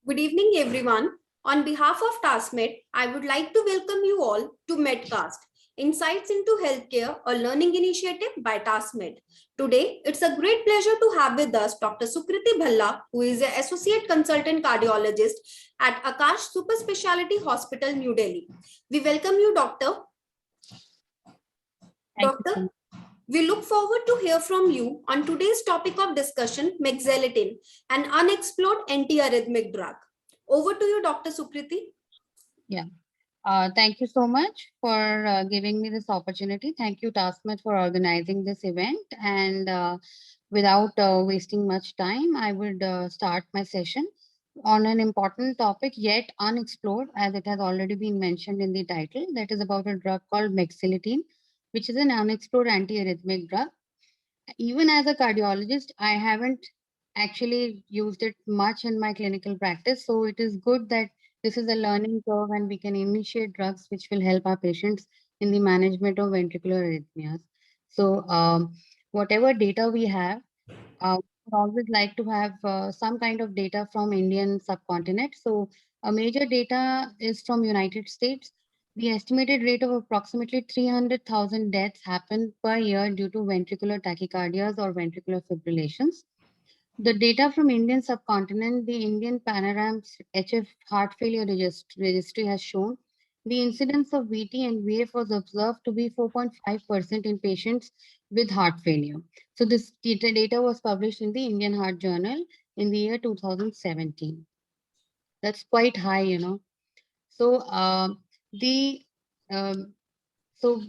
Good evening, everyone. On behalf of TaskMed, I would like to welcome you all to Medcast, Insights into Healthcare, a learning initiative by TaskMed. Today, it's a great pleasure to have with us Dr. Sukriti Bhalla, who is an Associate Consultant Cardiologist at Akash Super Speciality Hospital, New Delhi. We welcome you, Doctor. Thank you so Doctor, much. we look forward to hear from you on today's topic of discussion, Mexaletine, an unexplored antiarrhythmic drug. Over to you, Dr. Sukriti. Yeah. Thank you so much for giving me this opportunity. Thank you, Taskmat, for organizing this event. And without wasting much time, I would start my session on an important topic yet unexplored, as it has already been mentioned in the title. That is about a drug called Mexilitine, which is an unexplored antiarrhythmic drug. Even as a cardiologist, I haven't actually used it much in my clinical practice. So it is good that this is a learning curve and we can initiate drugs which will help our patients in the management of ventricular arrhythmias. So, whatever data we have, we always like to have some kind of data from Indian subcontinent. So, a major data is from United States. The estimated rate of approximately 300,000 deaths happen per year due to ventricular tachycardias or ventricular fibrillations. The data from Indian subcontinent, the Indian Panorams HF heart failure registry has shown the incidence of VT and VF was observed to be 4.5% in patients with heart failure. So this data was published in the Indian Heart Journal in the year 2017. That's quite high, you know. So the um, so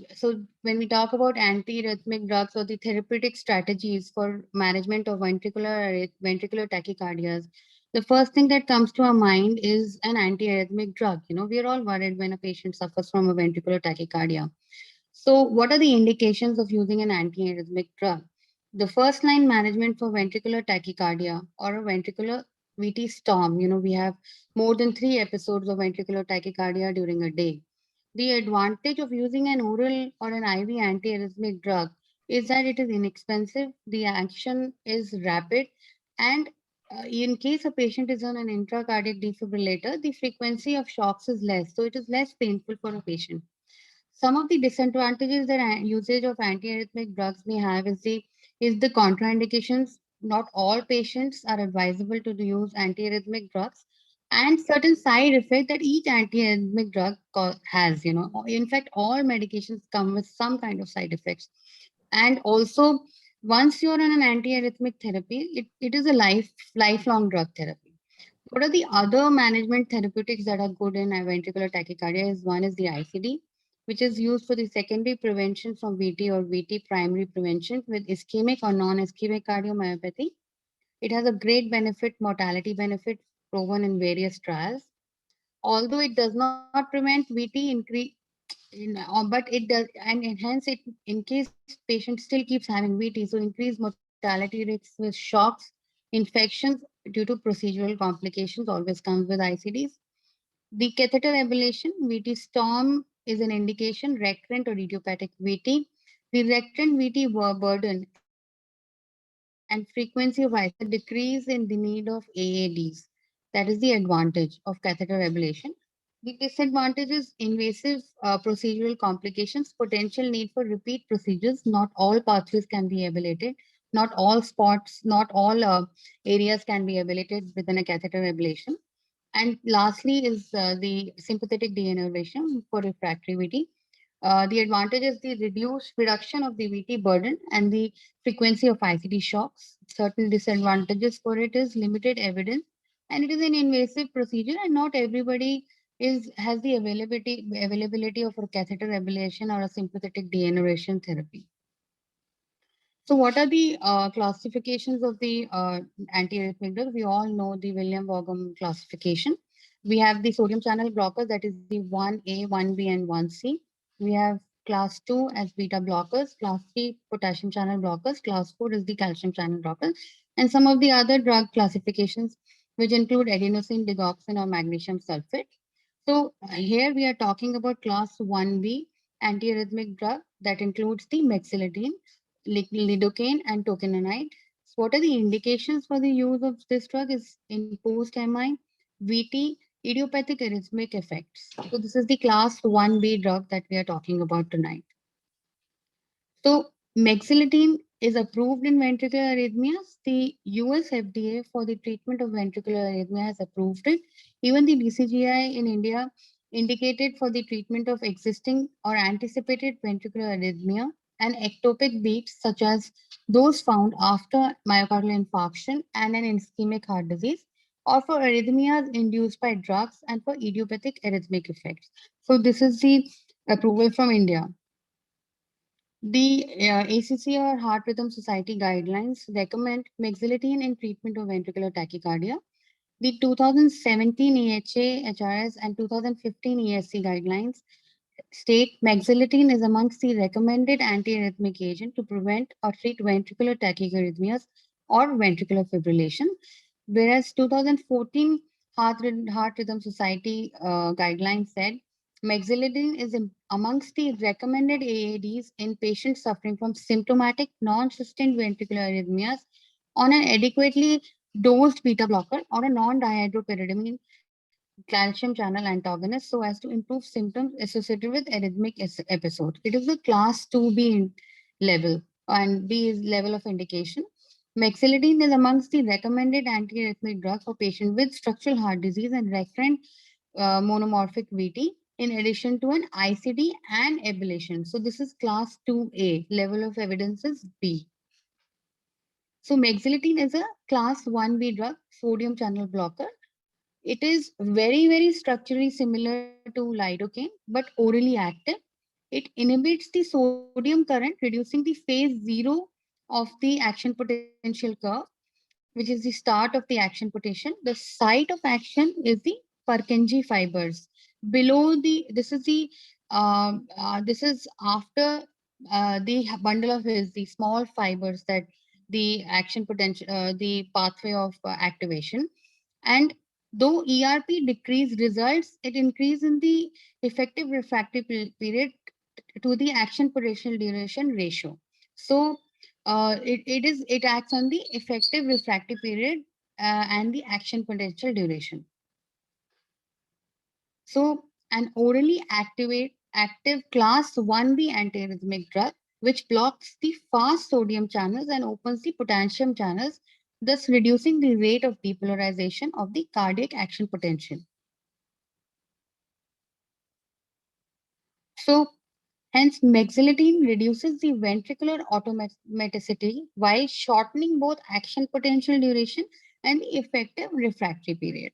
when we talk about anti-arrhythmic drugs or the therapeutic strategies for management of ventricular tachycardias, the first thing that comes to our mind is an anti-arrhythmic drug. You know, we are all worried when a patient suffers from a ventricular tachycardia. So, what are the indications of using an anti-arrhythmic drug? The first line management for ventricular tachycardia or a ventricular VT storm. You know, we have more than 3 episodes of ventricular tachycardia during a day. The advantage of using an oral or an IV antiarrhythmic drug is that it is inexpensive, the action is rapid, and in case a patient is on an intracardiac defibrillator, the frequency of shocks is less, so it is less painful for a patient. Some of the disadvantages that usage of antiarrhythmic drugs may have is the contraindications. Not all patients are advisable to use antiarrhythmic drugs, and certain side effects that each antiarrhythmic drug has. You know, in fact, all medications come with some kind of side effects, and also once you're on an antiarrhythmic therapy, it is a lifelong drug therapy. What are the other management therapeutics that are good in ventricular tachycardia? Is one is the ICD, which is used for the secondary prevention from VT or VT primary prevention with ischemic or non-ischemic cardiomyopathy. It has a great benefit, mortality benefit proven in various trials. Although it does not prevent VT increase, but it does, and hence it, in case patient still keeps having VT, so increased mortality rates with shocks, infections due to procedural complications always comes with ICDs. The catheter ablation, VT storm is an indication, recurrent or idiopathic VT. The recurrent VT burden and frequency of ICD decrease in the need of AADs. That is the advantage of catheter ablation. The disadvantage is invasive procedural complications, potential need for repeat procedures. Not all pathways can be ablated. Not all spots, not all areas can be ablated within a catheter ablation. And lastly is the sympathetic denervation for refractory VT. The advantage is the reduction of the VT burden and the frequency of ICD shocks. Certain disadvantages for it is limited evidence, and it is an invasive procedure, and not everybody is has the availability of a catheter ablation or a sympathetic denervation therapy. So, what are the classifications of the antiarrhythmic drugs? We all know the William Vaughan classification. We have the sodium channel blockers, that is the 1A, 1B, and 1C. We have class 2 as beta blockers, class 3 potassium channel blockers, class 4 is the calcium channel blockers, and some of the other drug classifications, which include adenosine, digoxin, or magnesium sulfate. So, here we are talking about class 1B antiarrhythmic drug that includes the mexilidine, lidocaine, and tokenamide. So what are the indications for the use of this drug is in post-MI? VT, idiopathic arrhythmic effects. So this is the class 1B drug that we are talking about tonight. So mexiletine is approved in ventricular arrhythmias. The US FDA for the treatment of ventricular arrhythmia has approved it. Even the DCGI in India indicated for the treatment of existing or anticipated ventricular arrhythmia and ectopic beats such as those found after myocardial infarction and an ischemic heart disease, or for arrhythmias induced by drugs and for idiopathic arrhythmic effects. So this is the approval from India. The ACC or Heart Rhythm Society guidelines recommend mexiletine in treatment of ventricular tachycardia. The 2017 EHA, HRS, and 2015 ESC guidelines state mexiletine is amongst the recommended antiarrhythmic agent to prevent or treat ventricular tachyarrhythmias or ventricular fibrillation, whereas 2014 Heart Rhythm Society guidelines said mexiletine is amongst the recommended AADs in patients suffering from symptomatic non-sustained ventricular arrhythmias on an adequately dosed beta blocker or a non-dihydropyridamine calcium channel antagonist so as to improve symptoms associated with arrhythmic episode. It is the class 2B level, and B is level of indication. Mexiletine is amongst the recommended antiarrhythmic drugs for patients with structural heart disease and recurrent monomorphic VT, in addition to an ICD and ablation. So this is class 2A, level of evidence is B. So mexiletine is a class 1B drug, sodium channel blocker. It is very structurally similar to lidocaine, but orally active. It inhibits the sodium current, reducing the phase 0 of the action potential curve, which is the start of the action potential. The site of action is the Purkinje fibers. Below the, this is after the bundle of His, the small fibers that the action potential, the pathway of activation. And though ERP decreased results, it increased in the effective refractory period to the action potential duration ratio. So it acts on the effective refractory period and the action potential duration. So an orally active class 1B antiarrhythmic drug which blocks the fast sodium channels and opens the potassium channels, thus reducing the rate of depolarization of the cardiac action potential. So hence mexiletine reduces the ventricular automaticity while shortening both action potential duration and the effective refractory period.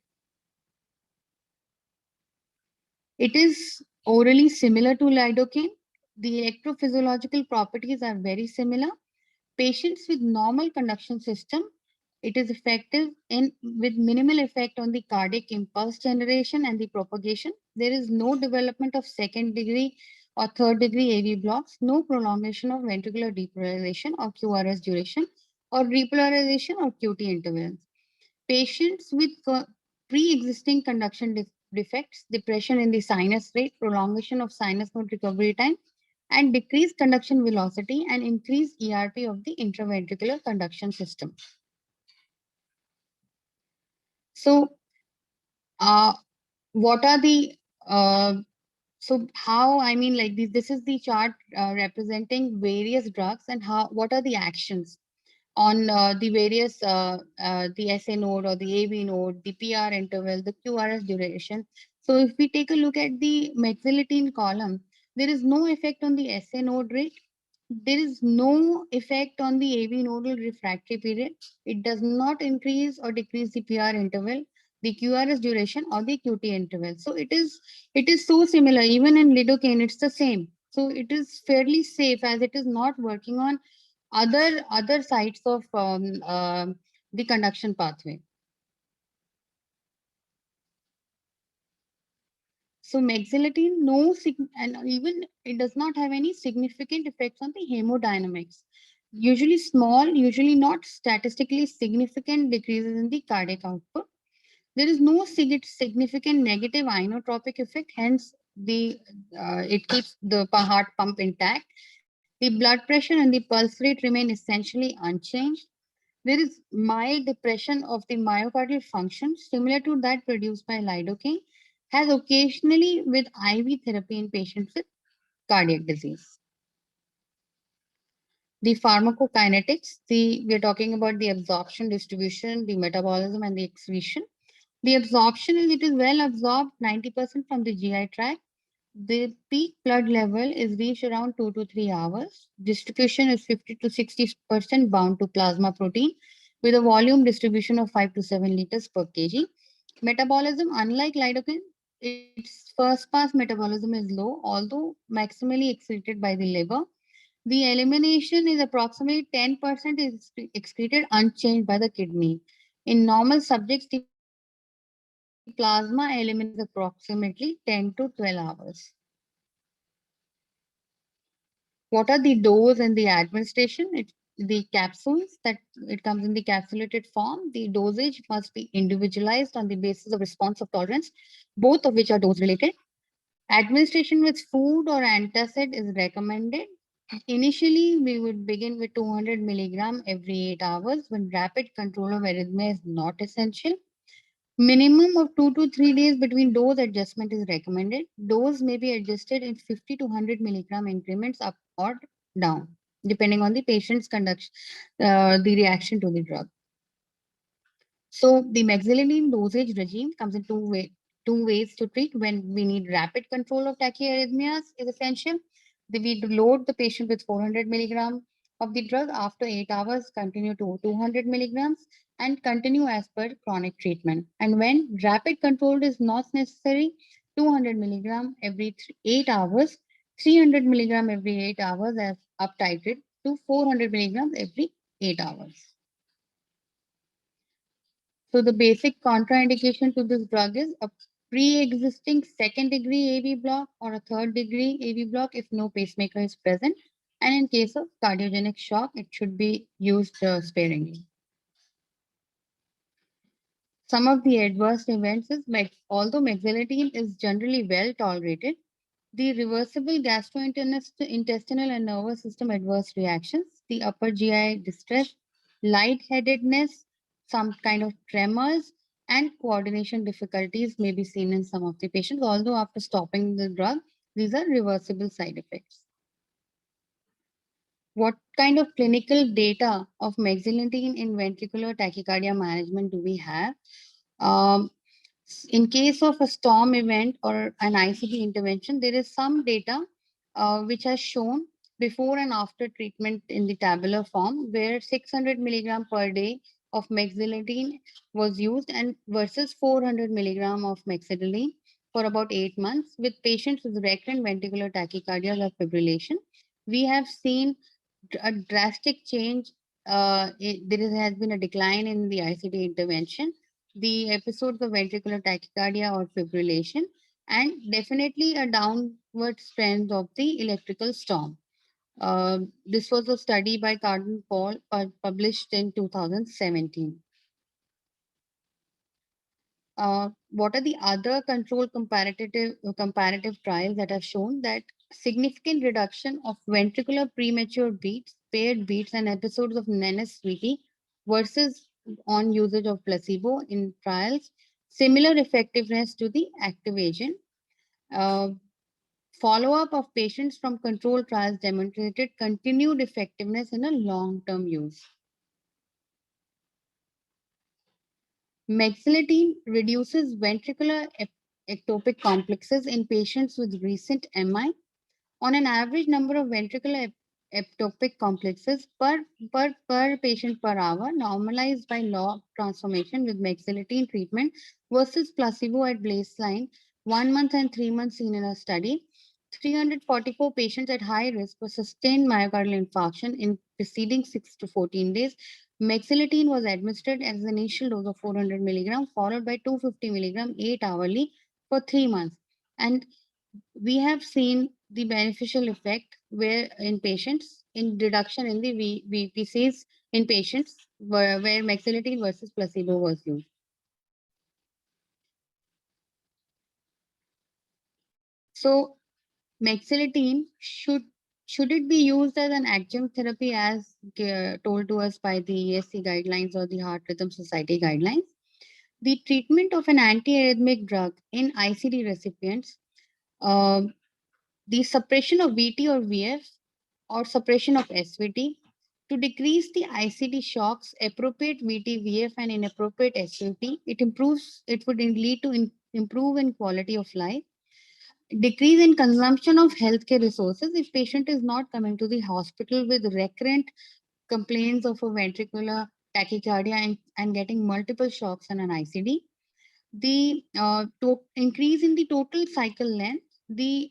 It is orally similar to lidocaine. The electrophysiological properties are very similar. Patients with normal conduction system, it is effective in with minimal effect on the cardiac impulse generation and the propagation. There is no development of second degree or third degree AV blocks, no prolongation of ventricular depolarization or QRS duration, or repolarization or QT intervals. Patients with pre-existing conduction defects, depression in the sinus rate, prolongation of sinus node recovery time, and decreased conduction velocity and increased ERP of the intraventricular conduction system. So, uh, what are the so how I mean like this is the chart representing various drugs and how what are the actions on the various the SA node or the AV node, the PR interval, the QRS duration. So if we take a look at the mexiletine column, there is no effect on the SA node rate. There is no effect on the AV nodal refractory period. It does not increase or decrease the PR interval, the QRS duration, or the QT interval. So it is so similar. Even in lidocaine, it's the same. So it is fairly safe as it is not working on other sites of the conduction pathway. So mexiletine, and even it does not have any significant effects on the hemodynamics. Usually small, usually not statistically significant decreases in the cardiac output. There is no significant negative inotropic effect. Hence, it keeps the heart pump intact. The blood pressure and the pulse rate remain essentially unchanged. There is mild depression of the myocardial function similar to that produced by lidocaine, has occasionally with IV therapy in patients with cardiac disease. The pharmacokinetics, we are talking about the absorption, distribution, the metabolism, and the excretion. The absorption is it is well absorbed 90% from the GI tract. The peak blood level is reached around 2 to 3 hours. Distribution is 50 to 60% bound to plasma protein with a volume distribution of 5 to 7 liters per kg. Metabolism, unlike lidocaine, its first pass metabolism is low, although maximally excreted by the liver. The elimination is approximately 10% is excreted unchanged by the kidney. In normal subjects, the plasma elimination is approximately 10 to 12 hours. What are the dose and the administration? The capsules that it comes in the capsulated form. The dosage must be individualized on the basis of response of tolerance, both of which are dose related. Administration with food or antacid is recommended. Initially, we would begin with 200 milligram every 8 hours when rapid control of arrhythmia is not essential. Minimum of 2 to 3 days between dose adjustment is recommended. Dose may be adjusted in 50 to 100 milligram increments up or down, depending on the patient's the reaction to the drug. So the mexiladine dosage regime comes in two ways to treat when we need rapid control of tachyarrhythmias is essential. We load the patient with 400 milligram of the drug after 8 hours, continue to 200 milligrams and continue as per chronic treatment. And when rapid control is not necessary, 200 milligram every 8 hours, 300 milligram every 8 hours as up titrated to 400 milligrams every 8 hours. So the basic contraindication to this drug is a pre-existing second degree AV block or a third degree AV block if no pacemaker is present. And in case of cardiogenic shock, it should be used sparingly. Some of the adverse events is although mexiladine is generally well tolerated, the reversible gastrointestinal and nervous system adverse reactions, the upper GI distress, lightheadedness, some kind of tremors, and coordination difficulties may be seen in some of the patients. Although after stopping the drug, these are reversible side effects. What kind of clinical data of mexiladine in ventricular tachycardia management do we have? Um, in case of a storm event or an ICD intervention, there is some data which has shown before and after treatment in the tabular form where 600 milligram per day of mexiladine was used and versus 400 milligram of mexiladine for about 8 months with patients with recurrent ventricular tachycardia or fibrillation. We have seen a drastic change. There has been a decline in the ICD intervention, the episodes of ventricular tachycardia or fibrillation, and definitely a downward trend of the electrical storm. This was a study by Cardin Paul published in 2017. What are the other control comparative trials that have shown that significant reduction of ventricular premature beats, paired beats, and episodes of NSVT versus on usage of placebo in trials, similar effectiveness to the active agent. Uh, Follow-up of patients from control trials demonstrated continued effectiveness in a long-term use. Mexiladine reduces ventricular ectopic complexes in patients with recent MI. On an average number of ventricular ectopic complexes per patient per hour, normalized by log transformation with mexiladine treatment versus placebo at baseline, 1 month and 3 months seen in a study. 344 patients at high risk for sustained myocardial infarction in preceding 6 to 14 days. Mexiladine was administered as an initial dose of 400 milligram, followed by 250 milligram 8 hourly for 3 months. And we have seen the beneficial effect where in patients in reduction in the VPCs in patients where mexiladine versus placebo was used. So mexiladine should Should it be used as an adjunct therapy as told to us by the ESC guidelines or the Heart Rhythm Society guidelines? The treatment of an antiarrhythmic drug in ICD recipients, uh, the suppression of VT or VF or suppression of SVT to decrease the ICD shocks, appropriate VT, VF, and inappropriate SVT. It would lead to improve in quality of life. Decrease in consumption of healthcare resources if patient is not coming to the hospital with recurrent complaints of a ventricular tachycardia and getting multiple shocks and an ICD. The increase in the total cycle length, the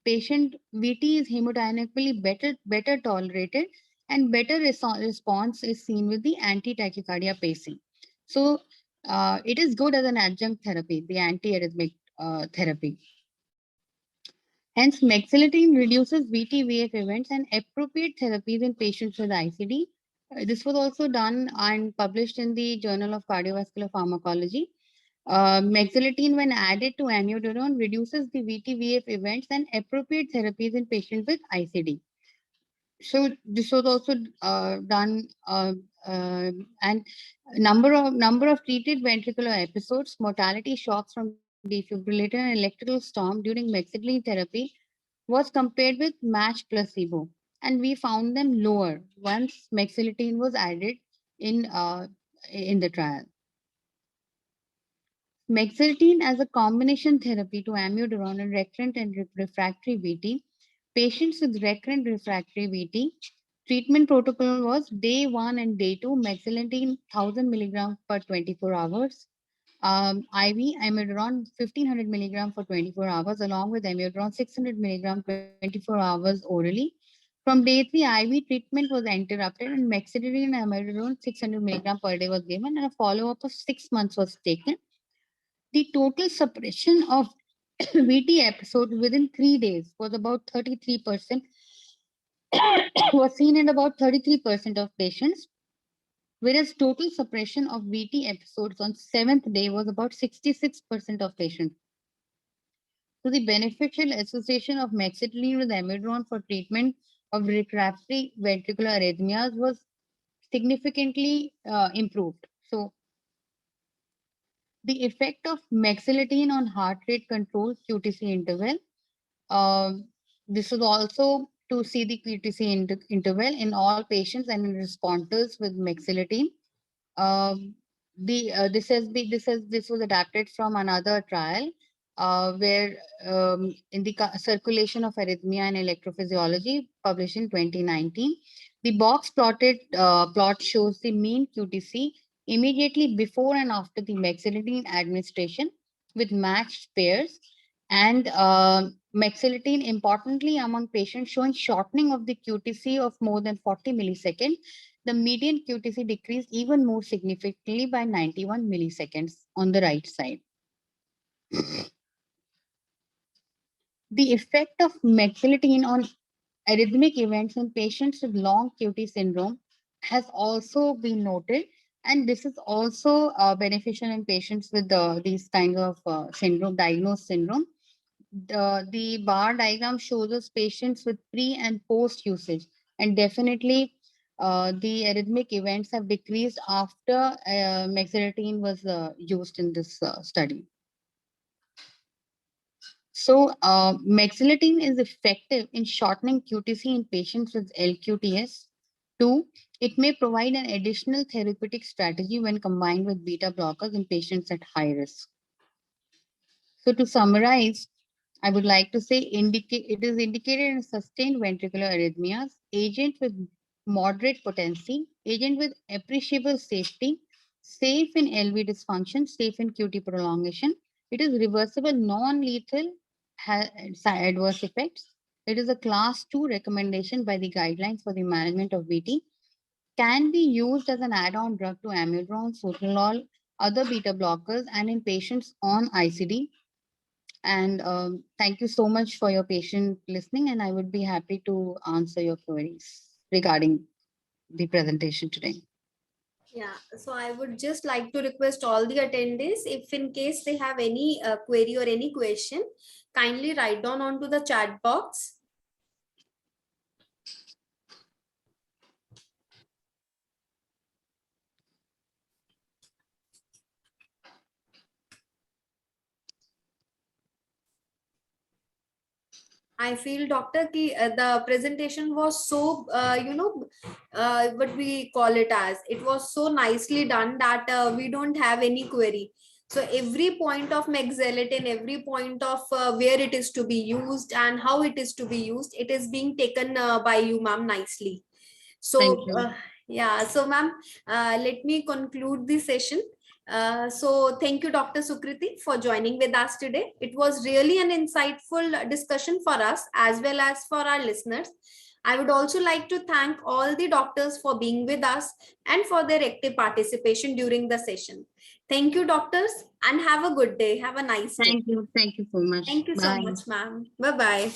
patient VT is hemodynamically better tolerated, and better response is seen with the anti-tachycardia pacing. So it is good as an adjunct therapy, the antiarrhythmic therapy. Hence, mexiletine reduces VT-VF events and appropriate therapies in patients with ICD. This was also done and published in the Journal of Cardiovascular Pharmacology. Mexiletine, when added to amiodarone, reduces the VT-VF events and appropriate therapies in patients with ICD. So this was also done, and number of treated ventricular episodes, mortality, shocks from defibrillator, and electrical storm during mexiletine therapy was compared with matched placebo, and we found them lower once mexiletine was added in the trial. Mexiletine as a combination therapy to amiodarone in recurrent and refractory VT. Patients with recurrent refractory VT, treatment protocol was day 1 and day 2, mexiletine 1000 milligram per 24 hours. IV amiodarone 1500 milligram for 24 hours, along with amiodarone 600 milligram 24 hours orally. From day 3, IV treatment was interrupted, and mexiletine and amiodarone 600 milligram per day was given, and a follow-up of 6 months was taken. The total suppression of VT episode within 3 days was about 33%, was seen in about 33% of patients, whereas total suppression of VT episodes on 7th day was about 66% of patients. So the beneficial association of mexiletine with amiodarone for treatment of refractory ventricular arrhythmias was significantly improved. So the effect of mexiletine on heart rate control QTC interval. This is also to see the QTC interval in all patients and in responders with mexiletine. This was adapted from another trial where in the circulation of arrhythmia and electrophysiology published in 2019. The box plot shows the mean QTC immediately before and after the mexiletine administration with matched pairs, and mexiletine importantly among patients showing shortening of the QTC of more than 40 milliseconds. The median QTC decreased even more significantly by 91 milliseconds on the right side. The effect of mexiletine on arrhythmic events in patients with long QT syndrome has also been noted, and this is also beneficial in patients with these kinds of diagnosed syndrome. The bar diagram shows us patients with pre and post usage, and definitely the arrhythmic events have decreased after mexiletine was used in this study. So mexiletine is effective in shortening QTC in patients with LQTS. Two, it may provide an additional therapeutic strategy when combined with beta blockers in patients at high risk. So to summarize, I would like to say it is indicated in sustained ventricular arrhythmias, agent with moderate potency, agent with appreciable safety, safe in LV dysfunction, safe in QT prolongation. It is reversible, non-lethal adverse effects. It is a class 2 recommendation by the guidelines for the management of VT. Can be used as an add-on drug to amiodarone, sotalol, other beta blockers, and in patients on ICD. And thank you so much for your patient listening, and I would be happy to answer your queries regarding the presentation today. Yeah, so I would just like to request all the attendees, if in case they have any query or any question, kindly write down onto the chat box. I feel, doctor, the presentation was so, what we call it as, it was so nicely done that we don't have any query. So every point of Mexgelatin, every point of where it is to be used and how it is to be used, it is being taken by you, ma'am, nicely. Thank So, you. yeah, so ma'am, let me conclude the session. So thank you, Dr. Sukriti, for joining with us today. It was really an insightful discussion for us as well as for our listeners. I would also like to thank all the doctors for being with us and for their active participation during the session. Thank you, doctors, and have a good day. Have a nice day. Thank you. Thank you so much. Thank you so Bye. much, ma'am. Bye-bye.